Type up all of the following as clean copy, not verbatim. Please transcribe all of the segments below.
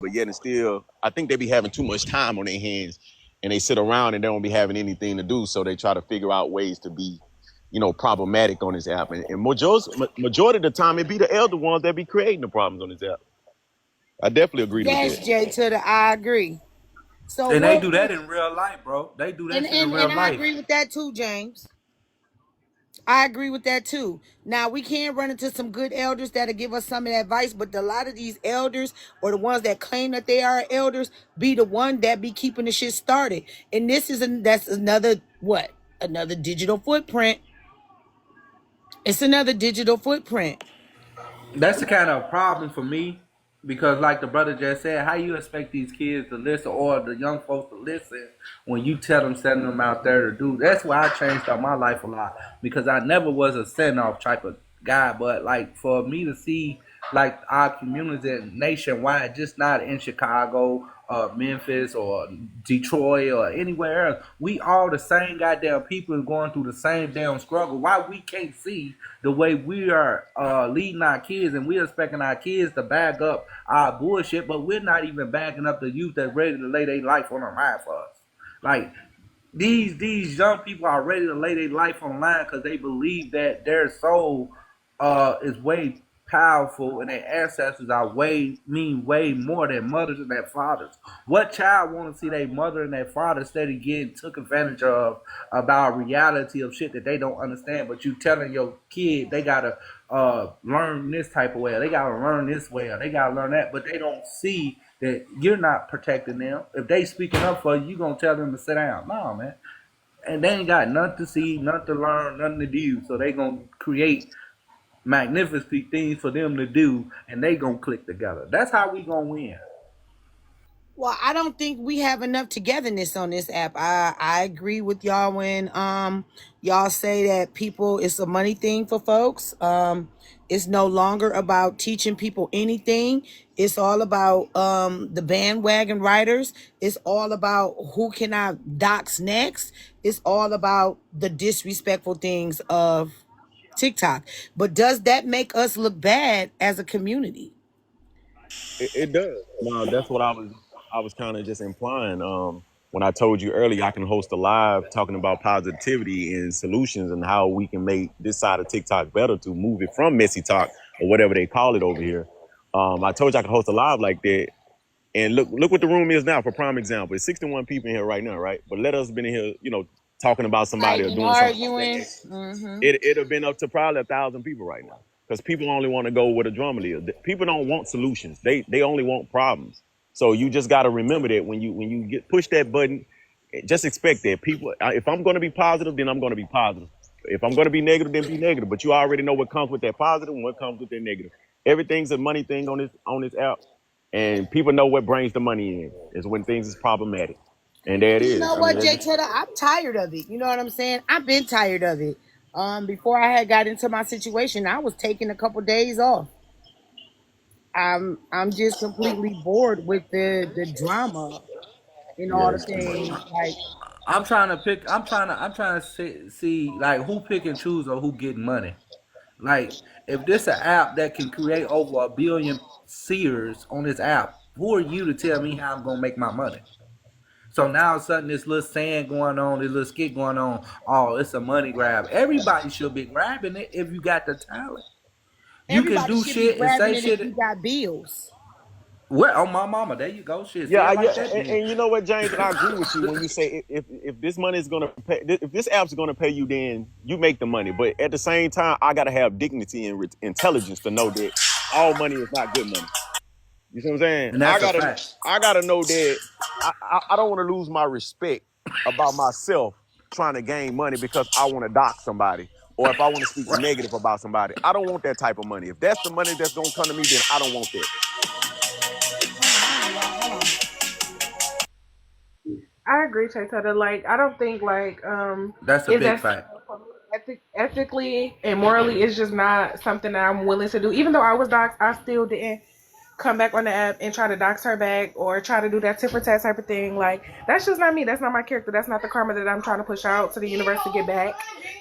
but yet and still, I think they be having too much time on their hands, and they sit around and they don't be having anything to do, so they try to figure out ways to be, problematic on this app. And majority of the time, it be the elder ones that be creating the problems on this app. I definitely agree with Yes, that. Jay, I agree. So And they what? do that in real life, bro. They do that And shit in and real and I life. agree with that too, James. I agree with that too. Now we can run into some good elders that'll give us some of that advice, but a lot of these elders or the ones that claim that they are elders be the one that be keeping the shit started. And that's another what? Another digital footprint. It's another digital footprint. That's the kind of problem for me because, like the brother just said, how you expect these kids to listen or the young folks to listen when you tell them setting them out there to do? That's why I changed up my life a lot because I never was a send off type of guy, but like for me to see like our community nationwide, just not in Chicago or Memphis or Detroit or anywhere else. We all the same goddamn people going through the same damn struggle. Why we can't see the way we are leading our kids and we're expecting our kids to back up our bullshit, but we're not even backing up the youth that's ready to lay their life on the line for us. Like these young people are ready to lay their life on the line because they believe that their soul is way powerful and their ancestors are way more than mothers and their fathers. What child want to see their mother and their father steady getting took advantage of about reality of shit that they don't understand? But you telling your kid they gotta learn this type of way, or they gotta learn this way, or they gotta learn that, but they don't see that you're not protecting them. If they speaking up for you, you gonna tell them to sit down. No, man. And they ain't got nothing to see, nothing to learn, nothing to do. So they gonna create magnificent things for them to do, and they gonna click together. That's how we gonna win. Well, I don't think we have enough togetherness on this app. I agree with y'all when y'all say that people it's a money thing for folks. It's no longer about teaching people anything. It's all about the bandwagon riders. It's all about who can I dox next. It's all about the disrespectful things of TikTok. But does that make us look bad as a community? It does. No, that's what I was kind of just implying. When I told you earlier, I can host a live talking about positivity and solutions and how we can make this side of TikTok better to move it from messy talk or whatever they call it over here. I told you I could host a live like that. And look what the room is now for prime example. It's 61 people in here right now, right? But let us been in here, talking about somebody or Fighting, doing something like arguing. that. It'd have been up to probably 1,000 people right now. Because people only want to go where the drummer is. People don't want solutions. They only want problems. So you just got to remember that when you get push that button, just expect that people. If I'm going to be positive, then I'm going to be positive. If I'm going to be negative, then be negative. But you already know what comes with that positive and what comes with that negative. Everything's a money thing on this app, and people know what brings the money in is when things is problematic, and there it You is. know I mean, what, Jay Cheddar? I'm tired of it. You know what I'm saying? I've been tired of it. Before I had got into my situation, I was taking a couple days off. I'm just completely bored with the drama and all the yes. things. Like I'm trying to pick. I'm trying to see like who pick and choose or who getting money. Like if this an app that can create over 1 billion seers on this app, who are you to tell me how I'm gonna make my money? So now all of a sudden this little saying going on, this little skit going on, oh, it's a money grab. Everybody should be grabbing it if you got the talent. You can everybody do should be shit and grabbing say it if you shit. got bills. Well, on my mama, there you go. Shit, say Yeah, it yeah, like that then. and you know what, James, and I agree with you when you say if this money is gonna pay, if this app's gonna pay you, then you make the money. But at the same time, I gotta have dignity and intelligence to know that all money is not good money. You see what I'm saying? And that's a fact. I gotta know that I don't want to lose my respect about myself trying to gain money because I want to dock somebody or if I want to speak Right. negative about somebody. I don't want that type of money. If that's the money that's gonna come to me, then I don't want that. I agree, Chaytada. Like, I don't think like That's a is big that fact. ethically and morally it's just not something that I'm willing to do. Even though I was doxxed, I still didn't come back on the app and try to dox her back or try to do that tit for tat type of thing. Like that's just not me. That's not my character. That's not the karma that I'm trying to push out to the universe to get back.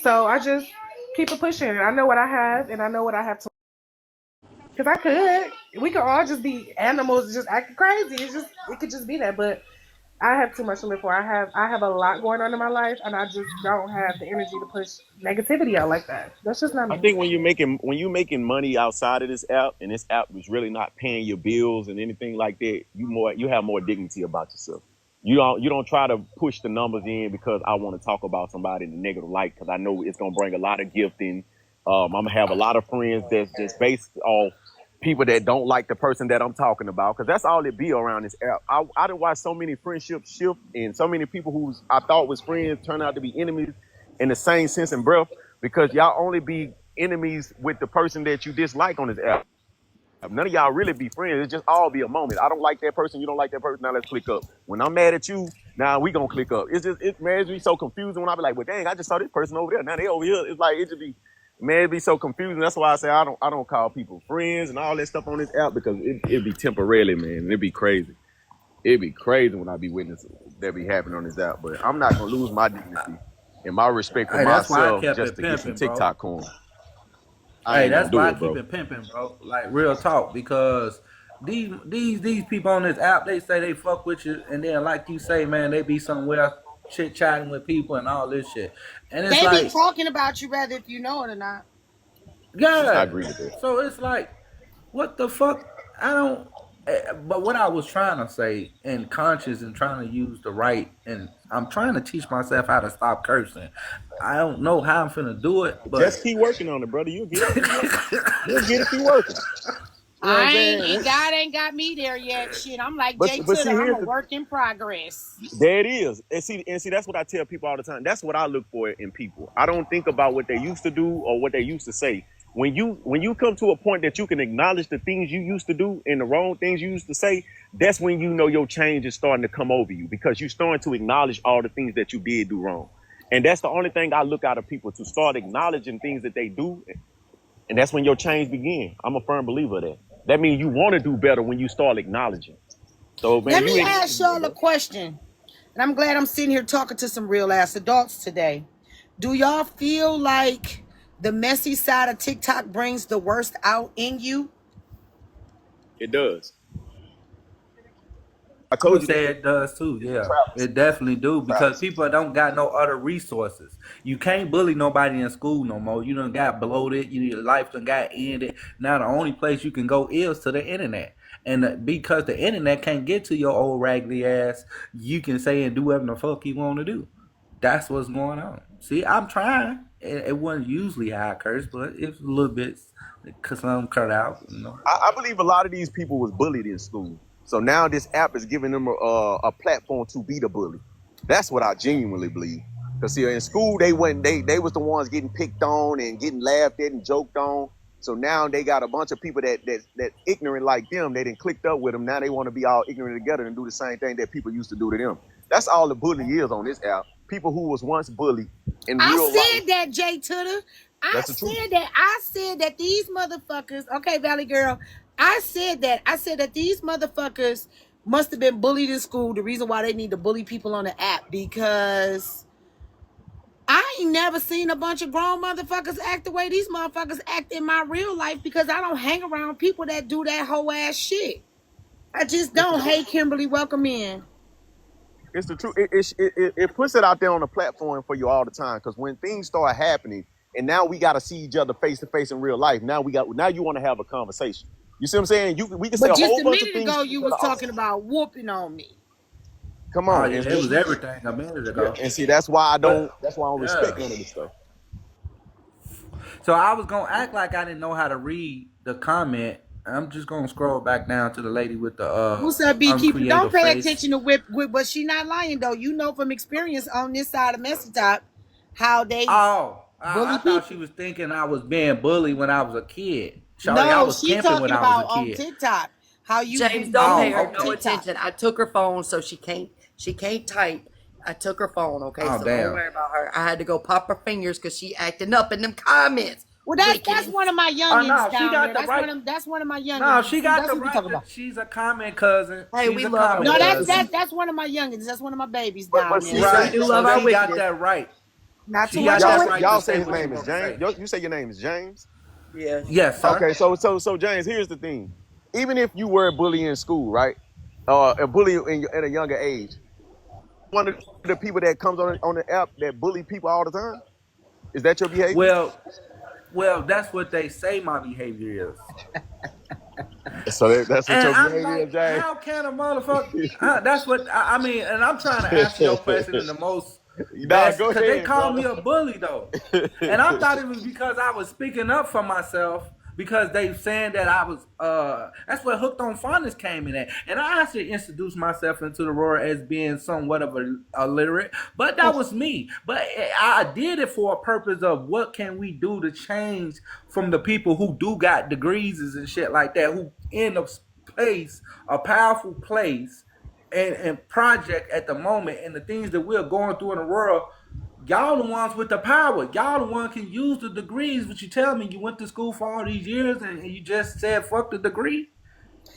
So I just keep it pushing. I know what I have and I know what I have to. Because I could. We could all just be animals, just acting crazy. It could just be that. But I have too much to live for. I have a lot going on in my life, and I just don't have the energy to push negativity out like that. That's just not I me. think when you making money outside of this app, and this app is really not paying your bills and anything like that, you have more dignity about yourself. You don't try to push the numbers in because I want to talk about somebody in the negative light because I know it's gonna bring a lot of gifting. I'm gonna have a lot of friends that's just based off people that don't like the person that I'm talking about because that's all it be around this app. I done watched so many friendships shift and so many people who I thought was friends turn out to be enemies in the same sense and breath because y'all only be enemies with the person that you dislike on this app. None of y'all really be friends. It just all be a moment. I don't like that person. You don't like that person. Now let's click up. When I'm mad at you, now we gonna click up. It makes me so confusing when I be like, well, dang, I just saw this person over there. Now they over here. It's like it just be, man, it be so confusing. That's why I say I don't call people friends and all that stuff on this app because it be temporarily, man. It'd be crazy. It'd be crazy when I be witnessing that be happening on this app. But I'm not gonna lose my dignity and my respect for Hey, that's why I myself kept just it to get some pimping, bro. TikTok coin. I Hey, ain't gonna that's why do I it, keep bro. it pimping, bro. Like real talk, because these people on this app, they say they fuck with you, and then like you say, man, they be somewhere chit chatting with people and all this shit, and it's They be like, talking about you whether if you know it or not. I yeah. agree with that. So it's like, what the fuck? I don't. But what I was trying to say, and conscious, and trying to use the right, and I'm trying to teach myself how to stop cursing. I don't know how I'm finna do it, Just but keep working on it, brother. You'll get it. Keep working. You'll get it. Keep working. You know what I'm saying? God ain't got me there yet. Shit, I'm like Jay But Twitter. see, I'm a here's the work in progress. there it is. And see, that's what I tell people all the time. That's what I look for in people. I don't think about what they used to do or what they used to say. When you come to a point that you can acknowledge the things you used to do and the wrong things you used to say, that's when you know your change is starting to come over you because you're starting to acknowledge all the things that you did do wrong. And that's the only thing I look out of people to start acknowledging things that they do. And that's when your change begins. I'm a firm believer of that. That means you want to do better when you start acknowledging. So man, Let you me acknowledge ask it, y'all a bro. question. And I'm glad I'm sitting here talking to some real ass adults today. Do y'all feel like the messy side of TikTok brings the worst out in you? It does. I I told would you that say it does too. it's a Yeah, travesty. it definitely do, because Travesty. people don't got no other resources. You can't bully nobody in school no more. You done got bloated. Your life done got ended. Now the only place you can go is to the internet, and because the internet can't get to your old raggedy ass, you can say and do whatever the fuck you want to do. That's what's going on. See, I'm trying. It wasn't usually how I curse, but it's a little bit because I'm cut out. I believe a lot of these people was bullied in school. So now this app is giving them a platform to be the bully. That's what I genuinely believe. Cause see, in school they was the ones getting picked on and getting laughed at and joked on. So now they got a bunch of people that ignorant like them. They didn't clicked up with them. Now they want to be all ignorant together and do the same thing that people used to do to them. That's all the bully is on this app. People who was once bullied in I real life. said that, Jay Twitter. I That's the truth. said that. I said that these motherfuckers, okay, Valley Girl, I said that. I said that these motherfuckers must have been bullied in school. The reason why they need to bully people on the app because I ain't never seen a bunch of grown motherfuckers act the way these motherfuckers act in my real life because I don't hang around people that do that whole ass shit. I just It's the don't. truth. Hey, Kimberly, welcome in. It's the truth. It puts it out there on the platform for you all the time. Because when things start happening, and now we got to see each other face to face in real life. Now you want to have a conversation. You see what I'm saying? We can say But a just whole a bunch of minute things ago, to each you other. was talking about whooping on me. Come Oh on, yeah, it was everything a minute yeah, ago. and see that's why I don't. But That's why I don't respect yeah. none of this stuff. So I was gonna act like I didn't know how to read the comment. I'm just gonna scroll back down to the lady with the What's up, beekeeper? Don't uncreative pay face. attention to whip, but she not lying though. You know from experience on this side of Messy Top how they Oh, I bully thought she people. was thinking I was being bullied when I was a kid. Shorty, I No, was she pimping when talking I was a about on kid. TikTok how you James, be don't pay bullied Oh, her on no okay. TikTok. attention. I took her phone so she can't type. I took her phone, okay? Oh So don't damn. worry about her. I had to go pop her fingers because she acting up in them comments. Well, that's one Wickedness. of my Oh youngins no, she down got there. the right. That's one of my No, youngins. she See, got that's the what we right. talking about. She's a comment cousin. Hey, She's we a love our comment No, wickedness. cousin. that's one of my youngins. That's one of my babies But down see, there. Yes, we Right. do So love So our she got wickedness. that right. not too She much got on that y'all it. right to y'all say say his what she name is want to James. say. You say your name is James. Yes. Yes, sir. Okay, so James, here's the thing. even if you were a bully in school, right? A bully at a younger age. One of the people that comes on the app that bully people all the time. Is that your behavior? Well, well, that's what they say my behavior is. So that's what And your I'm behavior like, is, Jay. how can a motherfucker? That's what I mean. And I'm trying to answer your question in the most Nah, best, go because they ahead, called me brother. a bully though, and I thought it was because I was speaking up for myself. Because they saying that I was, that's where Hooked on Phonics came in at. And I actually introduced myself into the roar as being somewhat of a literate, but that was me. But I did it for a purpose of what can we do to change from the people who do got degrees and shit like that, who in a place, a powerful place, and project at the moment, and the things that we're going through in the world. Y'all the ones with the power. Y'all the one can use the degrees. But you tell me you went to school for all these years and you just said fuck the degree.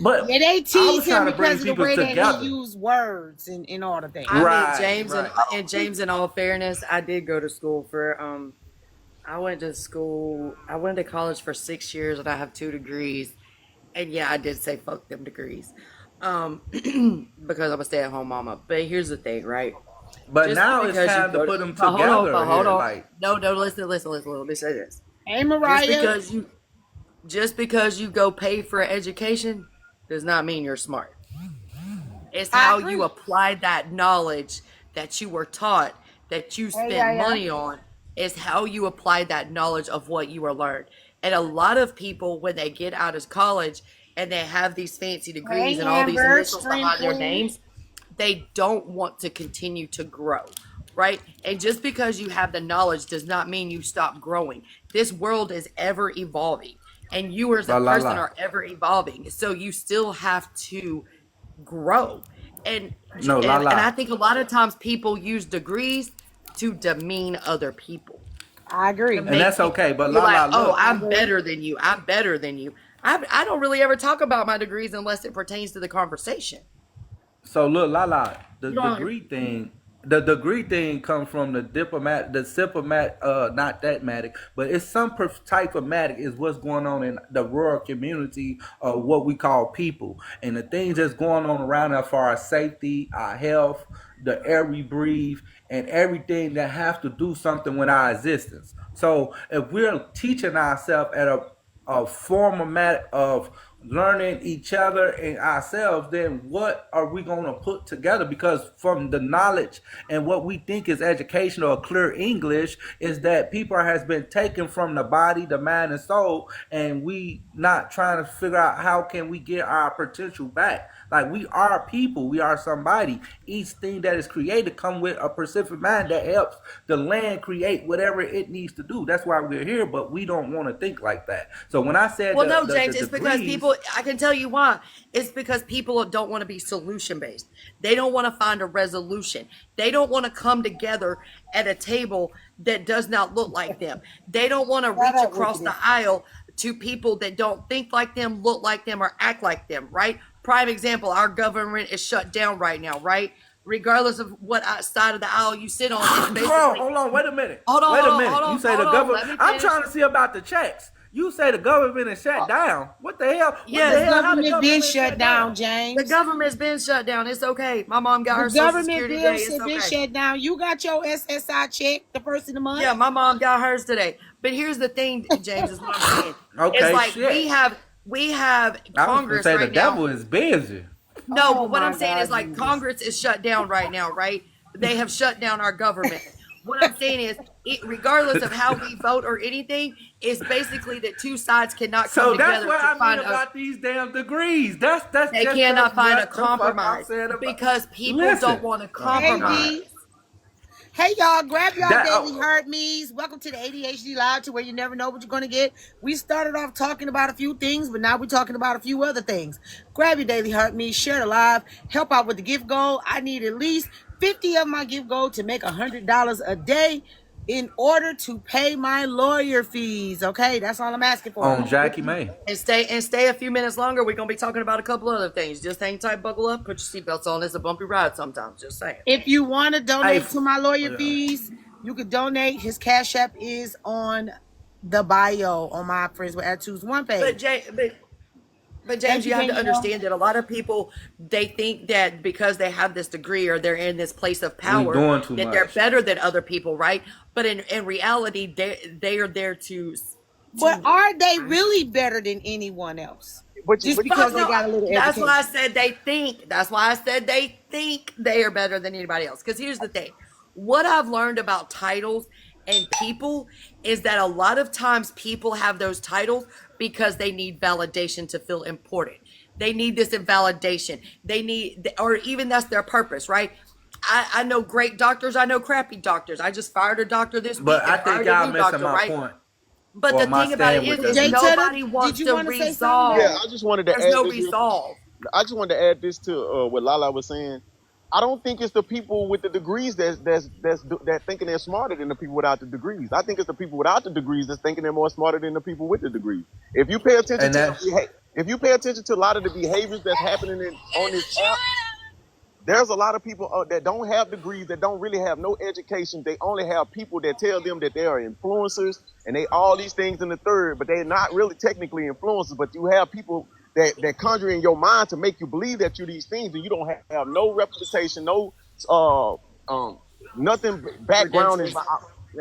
But Yeah, they I tease was him trying to bring because of the people way that he together. used words and all the things. I mean, Right, James right. and James, in all fairness, I did go to school for I went to school. I went to college for 6 years, and I have 2 degrees. And yeah, I did say fuck them degrees, because I'm a stay-at-home mama. But here's the thing, right? But Just now it's because you time to go to, put them but hold on, together but hold here. on. Like, No, no, listen. Let me say this. Hey, Just Mariah. because you, just because you go pay for education, does not mean you're smart. It's I how you agree. apply that knowledge that you were taught, that you Hey, spent yeah, yeah. money on, is how you apply that knowledge of what you were learned. And a lot of people, when they get out of college and they have these fancy degrees Hey, and all these Amber, initials Stream behind their Queen. names, they don't want to continue to grow, right? And just because you have the knowledge does not mean you stop growing. This world is ever evolving, and you as a la la person la. are ever evolving. So you still have to grow. And No, la and I la. think a lot of times people use degrees to demean other people, I to agree. And make that's people okay. But feel la like, la, oh, look. I I'm agree. better than you. I'm better than you. I don't really ever talk about my degrees unless it pertains to the conversation. So look, Lala, the You don't. degree thing, the degree thing comes from the diplomat, the diplomat, not that matic, but it's some type of matic is what's going on in the rural community of what we call people, and the things that's going on around us for our safety, our health, the air we breathe, and everything that has to do something with our existence. So if we're teaching ourselves at a format of learning each other and ourselves, then what are we going to put together? Because from the knowledge and what we think is education or clear English is that people has been taken from the body, the mind, and soul, and we not trying to figure out how can we get our potential back. Like, we are people, we are somebody. Each thing that is created come with a specific mind that helps the land create whatever it needs to do. That's why we're here, but we don't want to think like that. So when I said Well, no, the James, it's because degrees, people, I can tell you why. It's because people don't want to be solution based. They don't want to find a resolution. They don't want to come together at a table that does not look like them. They don't want to Shut reach up, across the Wickedness. aisle to people that don't think like them, look like them, or act like them, right? Prime example, our government is shut down right now, right? Regardless of what side of the aisle you sit on, it's bro, basically, hold on, wait a minute. hold on, Wait hold a on, minute. hold You on, say the hold on. government, Let me I'm finish. trying to see about the checks. You say the government is shut down. What the hell? What Yes, the The hell? How the government been government is shut shut down? down, the James. government's been shut down. It's okay. My mom got The her Social government Security today. bills It's have been okay. shut down. You got your SSI check the first of the month. Yeah, my mom got hers today. But here's the thing, James, is what I'm saying. It's Okay, like shit. we have I was gonna Congress say the right now. devil is busy. No, Oh but what I'm my saying is God, like Jesus. Congress is shut down right now, right? They have shut down our government. What I'm saying is, regardless of how we vote or anything, it's basically that two sides cannot come So that's together what to I mean find a. about these damn degrees. That's They just cannot find a what the fuck I'm compromise saying about. because people don't Listen. want to Oh my Hey, compromise. god. D. Hey, y'all, grab y'all That daily hurt me's. Welcome to the ADHD Live, to where you never know what you're going to get. We started off talking about a few things, but now we're talking about a few other things. Grab your daily hurt me's, share the live, help out with the gift goal. I need at least 50 of my gift goal to make $100 a day in order to pay my lawyer fees. Okay, that's all I'm asking for. on Jackie May. And stay a few minutes longer. We're gonna be talking about a couple other things. Just hang tight, buckle up, put your seatbelts on. It's a bumpy ride sometimes. Just saying. If you want to Hey, donate to my lawyer fees, you can donate. His Cash App is on the bio on my Friends with Attitudes one But page. Jay, but But Thank James, you, you have to Danielle. understand that a lot of people, they think that because they have this degree or they're in this place of We power doing too that they're much. better than other people, right? But in reality, they are there But to are they really better than anyone else? Just but you because fuck they no. got a little That's why I education. said they think. That's why I said they think they are better than anybody else. Because here's the thing: what I've learned about titles and people is that a lot of times people have those titles because they need validation to feel important. They need this validation. They need, or even that's their purpose, right? I know great doctors. I know crappy doctors. I just fired a doctor this But week I and think fired a y'all new missing doctor, my right? point But or the my thing about it stand with that. is Jay Tutter, nobody did wants you to want to say something, Yeah, baby? resolve. I just wanted to There's add no this real quick. resolve. I just wanted to add this to what Lala was saying. I don't think it's the people with the degrees that thinking they're smarter than the people without the degrees. I think it's the people without the degrees that's thinking they're more smarter than the people with the degrees. If you pay attention And to that if you pay attention to a lot of the behaviors that's happening on this app, there's a lot of people that don't have degrees, that don't really have no education. They only have people that tell them that they are influencers and they all these things in the third, but they're not really technically influencers. But you have people that conjure in your mind to make you believe that you're these things, and you don't have no representation, no uh nothing background in. Credentials.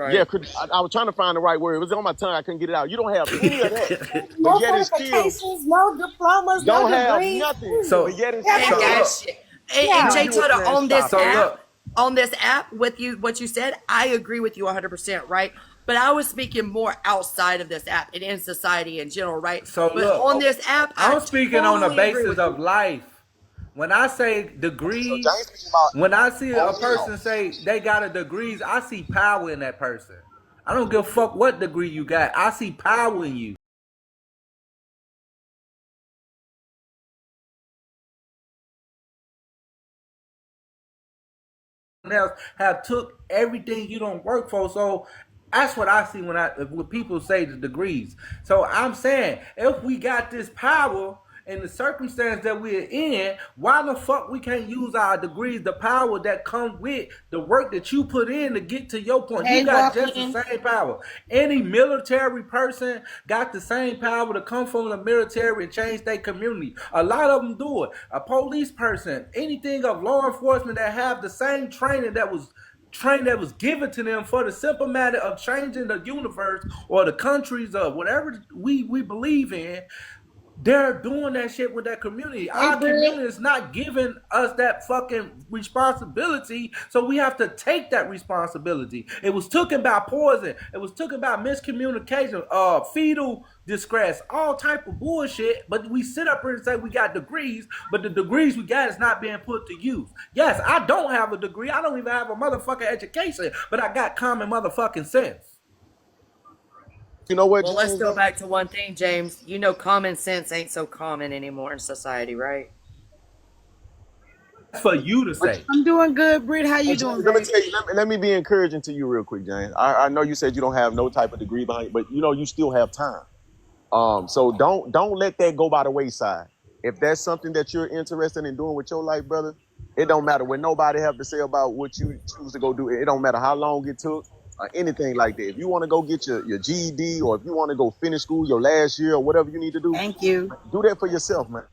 Yeah, Right. I was trying to find the right word. It was on my tongue. I couldn't get it out. You don't have any of that, but No yet it's still certifications, no diplomas, no don't have degrees. nothing. But so yet it's And so still look, guys, and Yeah. Jay Tutter man. Stop it. so look. on this app with you, what you said, I agree with you 100%, right? But I was speaking more outside of this app and in society in general, right? So But look, on this app, I I'm speaking on the totally agree basis with of you. life. When I say So James degrees, speaking about when I see a on him. person say they got a degrees, I see power in that person. I don't give a fuck what degree you got. I see power in you. Else have took everything you don't work for. So that's what I see when people say the degrees. So I'm saying if we got this power in the circumstance that we're in, why the fuck we can't use our degrees, the power that come with the work that you put in to get to your point? You Hey, got walk just the in. same power. Any military person got the same power to come from the military and change their community. A lot of them do it. A police person, anything of law enforcement that have the same training that was given to them for the simple matter of changing the universe or the countries or whatever we believe in. They're doing that shit with that community. Hey, Our Britt. community is not giving us that fucking responsibility, so we have to take that responsibility. It was taken by poison. It was taken by miscommunication, fetal distress, all type of bullshit. But we sit up here and say we got degrees, but the degrees we got is not being put to use. Yes, I don't have a degree. I don't even have a motherfucking education, but I got common motherfucking sense. You know what, Well, let's James? go back to one thing, James. You know, common sense ain't so common anymore in society, right? That's for you to say. I'm doing good, Britt. How you James, doing, let me babe? tell you. Let me be encouraging to you real quick, James. I know you said you don't have no type of degree behind you, but you know you still have time. So don't let that go by the wayside. If that's something that you're interested in doing with your life, brother, it don't matter what nobody have to say about what you choose to go do. It don't matter how long it took or anything like that. If you want to go get your GED or if you want to go finish school your last year or whatever you need to Thank you. do that for yourself, man.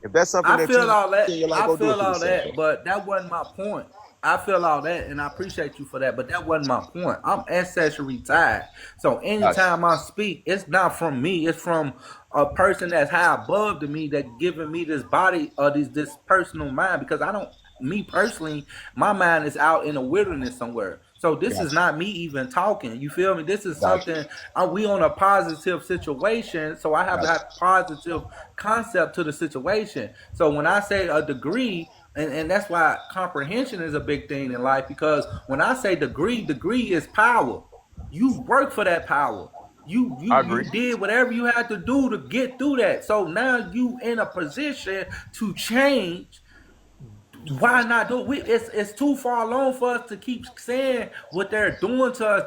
If that's something I that feel you all in that. your life, I go do it feel for all yourself. that, but that wasn't my point. I feel all that, and I appreciate you for that, but that wasn't my point. I'm ancestry retired, so Gotcha. anytime I speak, it's not from me. It's from a person that's high above to me that giving me this body or this personal mind. Because I don't, me personally, my mind is out in the wilderness somewhere. So this is Gotcha. not me even talking. You feel me? This is Gotcha. something we on a positive situation. So I have to Gotcha. have positive concept to the situation. So when I say a degree, and that's why comprehension is a big thing in life, because when I say degree is power. You work for that power. I You agree. did whatever you had to do to get through that. So now you in a position to change. Why not do it? It's too far along for us to keep saying what they're doing to us.